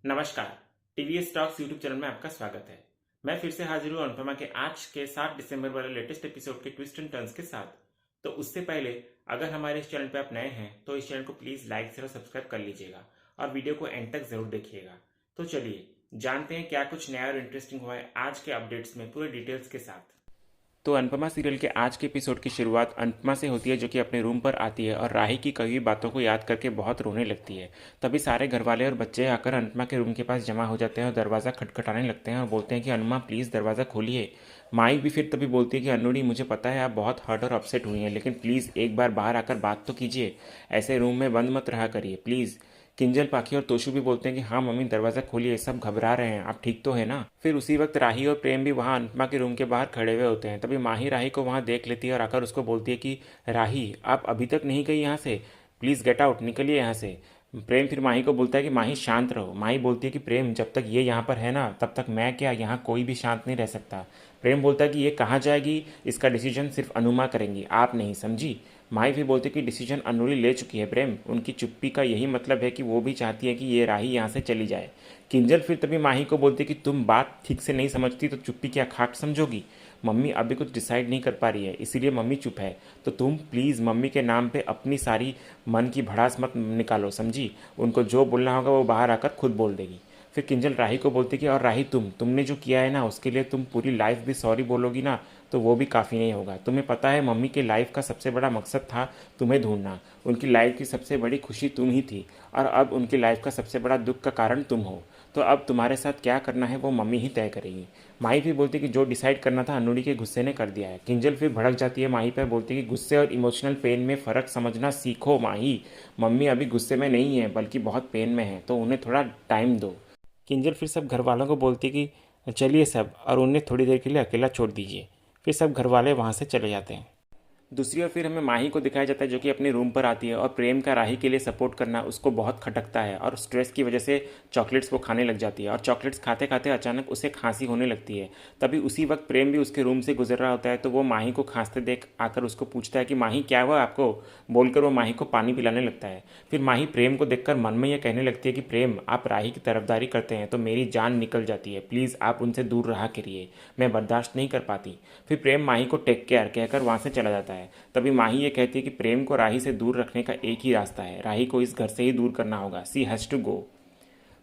नमस्कार। TVS talks YouTube channel में आपका स्वागत है। मैं फिर से हाजिर हूँ अनुपमा के आज के 7 दिसंबर वाले लेटेस्ट एपिसोड के ट्विस्ट एंड टर्न्स के साथ। तो उससे पहले अगर हमारे इस चैनल पे आप नए हैं तो इस चैनल को प्लीज़ लाइक शेयर और सब्सक्राइब कर लीजिएगा और वीडियो को एंड तक ज़रूर देखिएगा। तो चलिए जानते हैं क्या कुछ नया और इंटरेस्टिंग हुआ है आज के अपडेट्स में पूरे डिटेल्स के साथ। तो अनुपमा सीरियल के आज के एपिसोड की शुरुआत अनुपमा से होती है, जो कि अपने रूम पर आती है और राही की कही हुई बातों को याद करके बहुत रोने लगती है। तभी सारे घरवाले और बच्चे आकर अनुपमा के रूम के पास जमा हो जाते हैं और दरवाज़ा खटखटाने लगते हैं और बोलते हैं कि अनुमा प्लीज़ दरवाज़ा खोलिए। माई भी फिर तभी बोलती है कि अनुड़ी, मुझे पता है आप बहुत हर्ट और अपसेट हुई हैं, लेकिन प्लीज़ एक बार बाहर आकर बात तो कीजिए। ऐसे रूम में बंद मत रहा करिए प्लीज़। किंजल, पाखी और तोशु भी बोलते हैं कि हाँ मम्मी दरवाज़ा खोलिए, सब घबरा रहे हैं, आप ठीक तो है ना। फिर उसी वक्त राही और प्रेम भी वहाँ अनुपमा के रूम के बाहर खड़े हुए होते हैं। तभी माही राही को वहाँ देख लेती है और आकर उसको बोलती है कि राही, आप अभी तक नहीं गई यहाँ से, प्लीज़ गेट आउट, निकलिए यहाँ से। प्रेम फिर माही को बोलता है कि माही शांत रहो। माही बोलती है कि प्रेम, जब तक ये यहाँ पर है ना तब तक मैं क्या, यहाँ कोई भी शांत नहीं रह सकता। प्रेम बोलता है कि ये कहाँ जाएगी, इसका डिसीजन सिर्फ अनुमा करेंगी, आप नहीं, समझी। माही भी बोलती है कि डिसीजन अनुली ले चुकी है प्रेम, उनकी चुप्पी का यही मतलब है कि वो भी चाहती है कि ये राही यहाँ से चली जाए। किंजल फिर तभी माही को बोलती है कि तुम बात ठीक से नहीं समझती तो चुप्पी क्या खाक समझोगी। मम्मी अभी कुछ डिसाइड नहीं कर पा रही है, इसीलिए मम्मी चुप है, तो तुम प्लीज़ मम्मी के नाम पे अपनी सारी मन की भड़ास मत निकालो, समझी। उनको जो बोलना होगा वो बाहर आकर खुद बोल देगी। फिर किंजल राही को बोलती कि और राही, तुमने जो किया है ना उसके लिए तुम पूरी लाइफ भी सॉरी बोलोगी ना तो वो भी काफ़ी नहीं होगा। तुम्हें पता है मम्मी के लाइफ का सबसे बड़ा मकसद था तुम्हें ढूंढना, उनकी लाइफ की सबसे बड़ी खुशी तुम ही थी और अब उनकी लाइफ का सबसे बड़ा दुख का कारण तुम हो। तो अब तुम्हारे साथ क्या करना है वो मम्मी ही तय करेगी। माही भी बोलती कि जो डिसाइड करना था अनुड़ी के गुस्से ने कर दिया है। किंजल फिर भड़क जाती है माही पर, बोलती कि गुस्से और इमोशनल पेन में फ़र्क समझना सीखो माही। मम्मी अभी गुस्से में नहीं है बल्कि बहुत पेन में है, तो उन्हें थोड़ा टाइम दो। किंजल फिर सब घर वालों को बोलती कि चलिए सब, और उन्हें थोड़ी देर के लिए अकेला छोड़ दीजिए। फिर सब घर वाले वहाँ से चले जाते हैं। दूसरी ओर फिर हमें माही को दिखाया जाता है, जो कि अपने रूम पर आती है और प्रेम का राही के लिए सपोर्ट करना उसको बहुत खटकता है और स्ट्रेस की वजह से चॉकलेट्स वो खाने लग जाती है और चॉकलेट्स खाते खाते अचानक उसे खांसी होने लगती है। तभी उसी वक्त प्रेम भी उसके रूम से गुजर रहा होता है, तो वो माही को खांसते देख आकर उसको पूछता है कि माही क्या हुआ आपको, बोलकर वो माही को पानी पिलाने लगता है। फिर माही प्रेम को देखकर मन में यह कहने लगती है कि प्रेम, आप राही की तरफदारी करते हैं तो मेरी जान निकल जाती है, प्लीज़ आप उनसे दूर रहा करिए, मैं बर्दाश्त नहीं कर पाती। फिर प्रेम माही को टेक केयर कहकर वहाँ से चला जाता है। तभी माही ये कहती है कि प्रेम को राही से दूर रखने का एक ही रास्ता है, राही को इस घर से ही दूर करना होगा, सी हैज़ टू गो।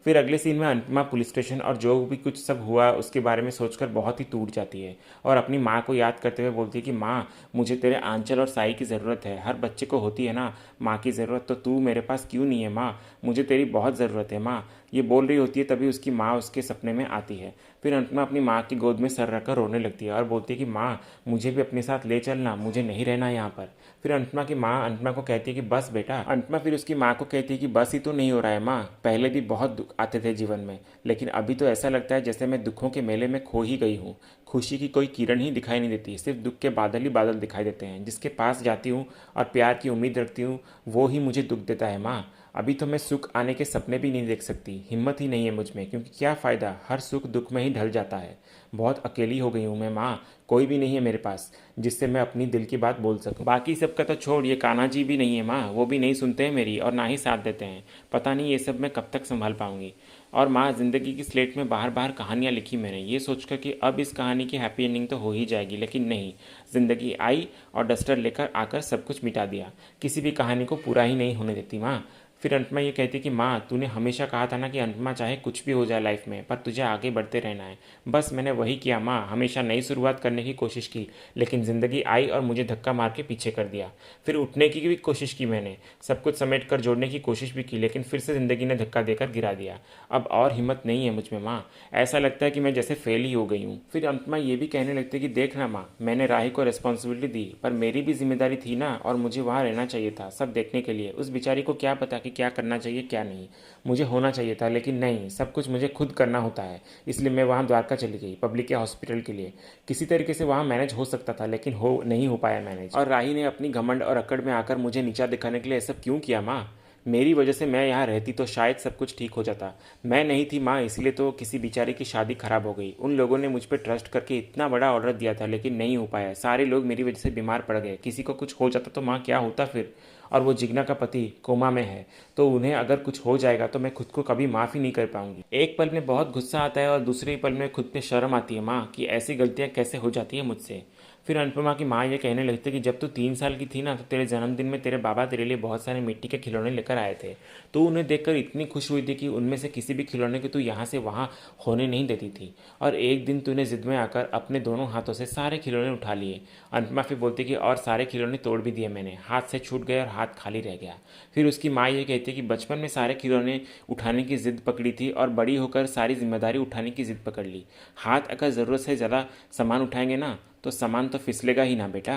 फिर अगले सीन में अनुपमा पुलिस स्टेशन और जो भी कुछ सब हुआ उसके बारे में सोचकर बहुत ही टूट जाती है और अपनी माँ को याद करते हुए बोलती है कि माँ, मुझे तेरे आंचल और साई की ज़रूरत है, हर बच्चे को होती है ना माँ की ज़रूरत, तो तू मेरे पास क्यों नहीं है माँ, मुझे तेरी बहुत ज़रूरत है माँ। ये बोल रही होती है, तभी उसकी माँ उसके सपने में आती है। फिर अनुपमा अपनी माँ की गोद में सर रखकर रोने लगती है और बोलती है कि माँ, मुझे भी अपने साथ ले चलना, मुझे नहीं रहना यहाँ पर। फिर अनुपमा की माँ अनुपमा को कहती है कि बस बेटा। अनुपमा फिर उसकी माँ को कहती है कि बस ही तो नहीं हो रहा है माँ, पहले भी बहुत दुख आते थे जीवन में, लेकिन अभी तो ऐसा लगता है जैसे मैं दुखों के मेले में खो ही गई हूँ। खुशी की कोई किरण ही दिखाई नहीं देती, सिर्फ दुख के बादल ही बादल दिखाई देते हैं। जिसके पास जाती हूँ और प्यार की उम्मीद रखती हूँ वो ही मुझे दुख देता है माँ। अभी तो मैं सुख आने के सपने भी नहीं देख सकती, हिम्मत ही नहीं है मुझ में, क्योंकि क्या फ़ायदा, हर सुख दुख में ही ढल जाता है। बहुत अकेली हो गई हूँ मैं माँ, कोई भी नहीं है मेरे पास जिससे मैं अपनी दिल की बात बोल सकूं। बाकी सबका तो छोड़, ये कान्हा जी भी नहीं है माँ, वो भी नहीं सुनते हैं मेरी और ना ही साथ देते हैं। पता नहीं ये सब मैं कब तक संभाल पाऊंगी। और माँ, ज़िंदगी की स्लेट में बाहर बाहर कहानियाँ लिखी मैंने, ये सोचकर कि अब इस कहानी की हैप्पी एंडिंग तो हो ही जाएगी, लेकिन नहीं, ज़िंदगी आई और डस्टर लेकर आकर सब कुछ मिटा दिया, किसी भी कहानी को पूरा ही नहीं होने देती माँ। फिर अनुपमा ये कहती कि माँ, तूने हमेशा कहा था ना कि अनुपमा चाहे कुछ भी हो जाए लाइफ में पर तुझे आगे बढ़ते रहना है, बस मैंने वही किया माँ, हमेशा नई शुरुआत करने की कोशिश की, लेकिन ज़िंदगी आई और मुझे धक्का मार के पीछे कर दिया। फिर उठने की भी कोशिश की मैंने, सब कुछ समेट कर जोड़ने की कोशिश भी की, लेकिन फिर से ज़िंदगी ने धक्का देकर गिरा दिया। अब और हिम्मत नहीं है मुझ में माँ, ऐसा लगता है कि मैं जैसे फेल ही हो गई हूँ। फिर अनुपमा ये भी कहने लगती है कि देख ना माँ, मैंने राही को रिस्पॉन्सिबिलिटी दी पर मेरी भी जिम्मेदारी थी ना, और मुझे वहाँ रहना चाहिए था सब देखने के लिए। उस बेचारी को क्या पता कि क्या करना चाहिए क्या नहीं, मुझे होना चाहिए था, लेकिन नहीं, सब कुछ मुझे खुद करना होता है। इसलिए मैं वहाँ द्वारका चली गई पब्लिक के हॉस्पिटल के लिए, किसी तरीके से वहाँ मैनेज हो सकता था, लेकिन नहीं हो पाया मैनेज। और राही ने अपनी घमंड और अकड़ में आकर मुझे नीचा दिखाने के लिए ये सब क्यों किया माँ। मेरी वजह से मैं यहाँ रहती तो शायद सब कुछ ठीक हो जाता। मैं नहीं थी माँ, इसलिए तो किसी बेचारे की शादी खराब हो गई। उन लोगों ने मुझ पर ट्रस्ट करके इतना बड़ा ऑर्डर दिया था, लेकिन नहीं हो पाया। सारे लोग मेरी वजह से बीमार पड़ गए। किसी को कुछ हो जाता तो माँ क्या होता फिर। और वो जिग्ना का पति कोमा में है, तो उन्हें अगर कुछ हो जाएगा तो मैं खुद को कभी माफ़ी नहीं कर पाऊंगी। एक पल में बहुत गुस्सा आता है और दूसरे पल में खुद पे शर्म आती है माँ कि ऐसी गलतियाँ कैसे हो जाती है मुझसे। फिर अनुपमा की माँ ये कहने लगती है कि जब तू 3 साल की थी ना, तो तेरे जन्मदिन में तेरे बाबा तेरे लिए बहुत सारे मिट्टी के खिलौने लेकर आए थे। तो उन्हें देखकर इतनी खुश हुई थी कि उनमें से किसी भी खिलौने को तू यहाँ से वहाँ होने नहीं देती थी। और एक दिन तूने जिद में आकर अपने दोनों हाथों से सारे खिलौने उठा लिए। अनुपमा फिर बोलती कि और सारे खिलौने तोड़ भी दिए मैंने, हाथ से छूट गए और हाथ खाली रह गया। फिर उसकी माँ ये कहती है कि बचपन में सारे खिलौने उठाने की जिद पकड़ी थी और बड़ी होकर सारी जिम्मेदारी उठाने की जिद पकड़ ली। हाथ अगर ज़रूरत से ज़्यादा सामान उठाएंगे ना, तो सामान तो फिसलेगा ही ना बेटा।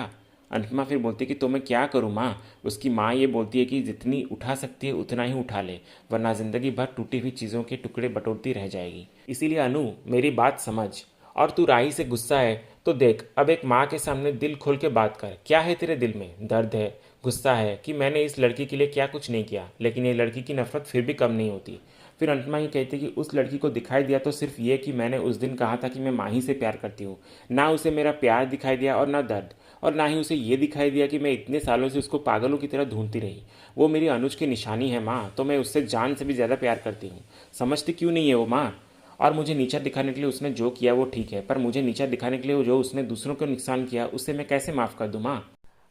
अनुपमा फिर बोलती है कि तो मैं क्या करूँ माँ। उसकी माँ ये बोलती है कि जितनी उठा सकती है उतना ही उठा ले, वरना ज़िंदगी भर टूटी हुई चीज़ों के टुकड़े बटोरती रह जाएगी। इसीलिए अनु, मेरी बात समझ। और तू राही से गुस्सा है तो देख, अब एक माँ के सामने दिल खोल के बात कर। क्या है तेरे दिल में? दर्द है, गुस्सा है कि मैंने इस लड़की के लिए क्या कुछ नहीं किया, लेकिन ये लड़की की नफरत फिर भी कम नहीं होती। फिर अनुपमा ये कहती कि उस लड़की को दिखाई दिया तो सिर्फ ये कि मैंने उस दिन कहा था कि मैं माही से प्यार करती हूँ। ना उसे मेरा प्यार दिखाई दिया और ना दर्द, और ना ही उसे ये दिखाई दिया कि मैं इतने सालों से उसको पागलों की तरह ढूंढती रही। वो मेरी अनुज की निशानी है माँ, तो मैं उससे जान से भी ज़्यादा प्यार करती हूँ। समझती क्यों नहीं है वो माँ? और मुझे नीचा दिखाने के लिए उसने जो किया वो ठीक है, पर मुझे नीचा दिखाने के लिए जो उसने दूसरों को नुकसान किया, उससे मैं कैसे माफ़ कर दूँ माँ?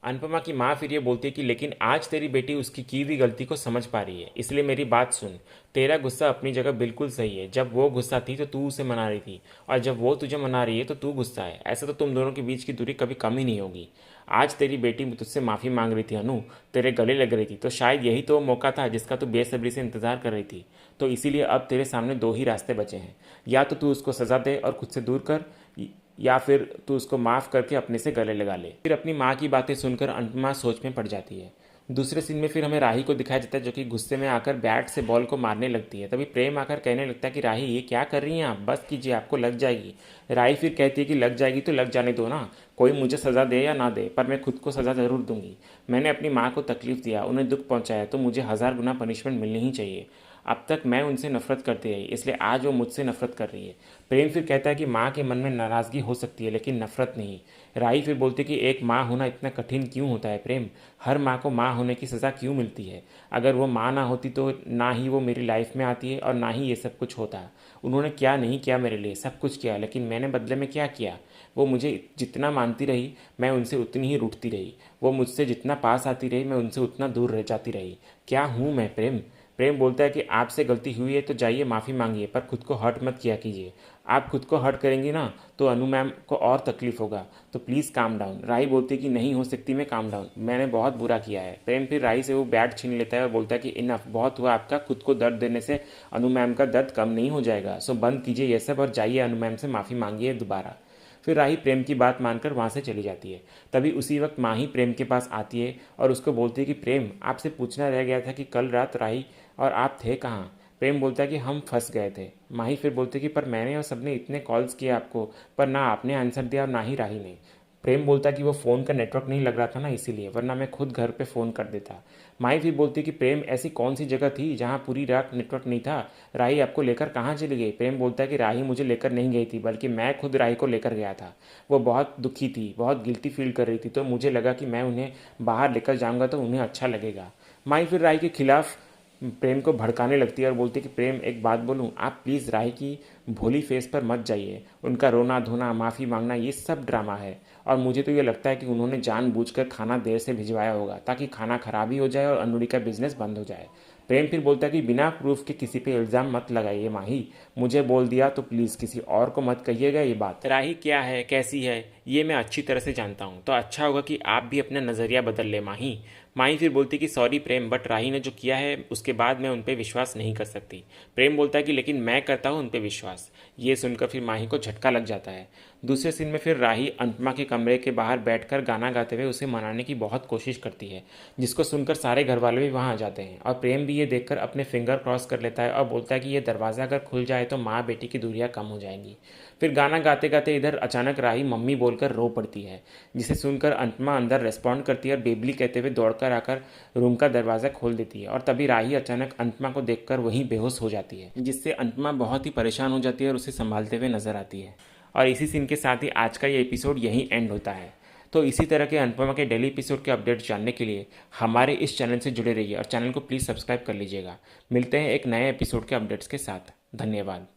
अनुपमा की माँ फिर ये बोलती है कि लेकिन आज तेरी बेटी उसकी की हुई गलती को समझ पा रही है, इसलिए मेरी बात सुन। तेरा गुस्सा अपनी जगह बिल्कुल सही है। जब वो गुस्सा थी तो तू उसे मना रही थी, और जब वो तुझे मना रही है तो तू गुस्सा है। ऐसा तो तुम दोनों के बीच की दूरी कभी कम ही नहीं होगी। आज तेरी बेटी तुझसे माफ़ी मांग रही थी अनु, तेरे गले लग रही थी, तो शायद यही तो मौका था जिसका तू बेसब्री से इंतज़ार कर रही थी। तो इसीलिए अब तेरे सामने दो ही रास्ते बचे हैं। या तो तू उसको सज़ा दे और खुद से दूर कर, या फिर तू उसको माफ़ करके अपने से गले लगा ले। फिर अपनी माँ की बातें सुनकर अनुपमा सोच में पड़ जाती है। दूसरे सीन में फिर हमें राही को दिखाया जाता है, जो कि गुस्से में आकर बैट से बॉल को मारने लगती है। तभी प्रेम आकर कहने लगता है कि राही ये क्या कर रही हैं आप, बस कीजिए, आपको लग जाएगी। राही फिर कहती है कि लग जाएगी तो लग जाने दो ना, कोई मुझे सज़ा दे या ना दे, पर मैं खुद को सज़ा ज़रूर दूंगी। मैंने अपनी माँ को तकलीफ़ दिया, उन्हें दुख पहुँचाया, तो मुझे 1000 गुना पनिशमेंट मिलनी ही चाहिए। अब तक मैं उनसे नफरत करती रही, इसलिए आज वो मुझसे नफरत कर रही है। प्रेम फिर कहता है कि माँ के मन में नाराज़गी हो सकती है, लेकिन नफरत नहीं। राही फिर बोलती है कि एक माँ होना इतना कठिन क्यों होता है प्रेम? हर माँ को माँ होने की सज़ा क्यों मिलती है? अगर वो माँ ना होती तो ना ही वो मेरी लाइफ में आती है और ना ही ये सब कुछ होता। उन्होंने क्या नहीं किया मेरे लिए, सब कुछ किया, लेकिन मैंने बदले में क्या किया? वो मुझे जितना मानती रही, मैं उनसे उतनी ही रूठती रही। वो मुझसे जितना पास आती रही, मैं उनसे उतना दूर रह जाती रही। क्या हूँ मैं प्रेम? प्रेम बोलता है कि आपसे गलती हुई है तो जाइए माफ़ी मांगिए, पर खुद को हर्ट मत किया कीजिए। आप खुद को हर्ट करेंगी ना तो अनु मैम को और तकलीफ होगा, तो प्लीज़ काम डाउन। राही बोलती है कि नहीं हो सकती मैं काम डाउन, मैंने बहुत बुरा किया है। प्रेम फिर राही से वो बैट छीन लेता है और बोलता है कि इनफ, बहुत हुआ आपका। खुद को दर्द देने से अनु मैम का दर्द कम नहीं हो जाएगा, सो बंद कीजिए ये सब और जाइए अनु मैम से माफ़ी मांगिए दोबारा। फिर राही प्रेम की बात मानकर वहाँ से चली जाती है। तभी उसी वक्त माँ ही प्रेम के पास आती है और उसको बोलती है कि प्रेम, आपसे पूछना रह गया था कि कल रात राही और आप थे कहाँ? प्रेम बोलता है कि हम फंस गए थे। माही फिर बोलती है कि पर मैंने और सबने इतने कॉल्स किए आपको, पर ना आपने आंसर दिया और ना ही राही ने। प्रेम बोलता है कि वो फ़ोन का नेटवर्क नहीं लग रहा था ना, इसीलिए, वरना मैं खुद घर पे फ़ोन कर देता। माही फिर बोलती है कि प्रेम, ऐसी कौन सी जगह थी जहाँ पूरी रात नेटवर्क नहीं था? राही आपको लेकर कहाँ चली गई? प्रेम बोलता है कि राही मुझे लेकर नहीं गई थी, बल्कि मैं खुद राही को लेकर गया था। वो बहुत दुखी थी, बहुत गिल्टी फील कर रही थी, तो मुझे लगा कि मैं उन्हें बाहर लेकर जाऊँगा तो उन्हें अच्छा लगेगा। माही फिर राही के खिलाफ प्रेम को भड़काने लगती है और बोलती है कि प्रेम, एक बात बोलूँ, आप प्लीज़ राही की भोली फेस पर मत जाइए। उनका रोना धोना, माफ़ी मांगना, ये सब ड्रामा है। और मुझे तो ये लगता है कि उन्होंने जानबूझकर खाना देर से भिजवाया होगा, ताकि खाना खराब ही हो जाए और अनुरी का बिजनेस बंद हो जाए। प्रेम फिर बोलता है कि बिना प्रूफ के किसी पे इल्ज़ाम मत लगाइए माही। मुझे बोल दिया तो प्लीज़ किसी और को मत कहिएगा ये बात। राही क्या है, कैसी है, ये मैं अच्छी तरह से जानता हूँ, तो अच्छा होगा कि आप भी अपना नज़रिया बदल ले माही। माही फिर बोलती कि सॉरी प्रेम, बट राही ने जो किया है उसके बाद मैं उन पर विश्वास नहीं कर सकती। प्रेम बोलता है कि लेकिन मैं करता हूँ उन पर विश्वास। ये सुनकर फिर माही को झटका लग जाता है। दूसरे सीन में फिर राही अनुपमा के कमरे के बाहर बैठकर गाना गाते हुए उसे मनाने की बहुत कोशिश करती है, जिसको सुनकर सारे घर वाले भी वहाँ आ जाते हैं। और प्रेम भी ये देखकर अपने फिंगर क्रॉस कर लेता है और बोलता है कि ये दरवाज़ा अगर खुल जाए तो माँ बेटी की दूरियाँ कम हो जाएंगी। फिर गाना गाते गाते इधर अचानक राही मम्मी बोल खोलकर रो पड़ती है, जिसे सुनकर अनुपमा अंदर रेस्पॉन्ड करती है और बेबली कहते हुए दौड़कर आकर रूम का दरवाज़ा खोल देती है। और तभी राही अचानक अनुपमा को देखकर वहीं बेहोश हो जाती है, जिससे अनुपमा बहुत ही परेशान हो जाती है और उसे संभालते हुए नजर आती है। और इसी सीन के साथ ही आज का ये एपिसोड यहीं एंड होता है। तो इसी तरह के अनुपमा के डेली एपिसोड के अपडेट्स जानने के लिए हमारे इस चैनल से जुड़े रहिए और चैनल को प्लीज़ सब्सक्राइब कर लीजिएगा। मिलते हैं एक नए एपिसोड के अपडेट्स के साथ। धन्यवाद।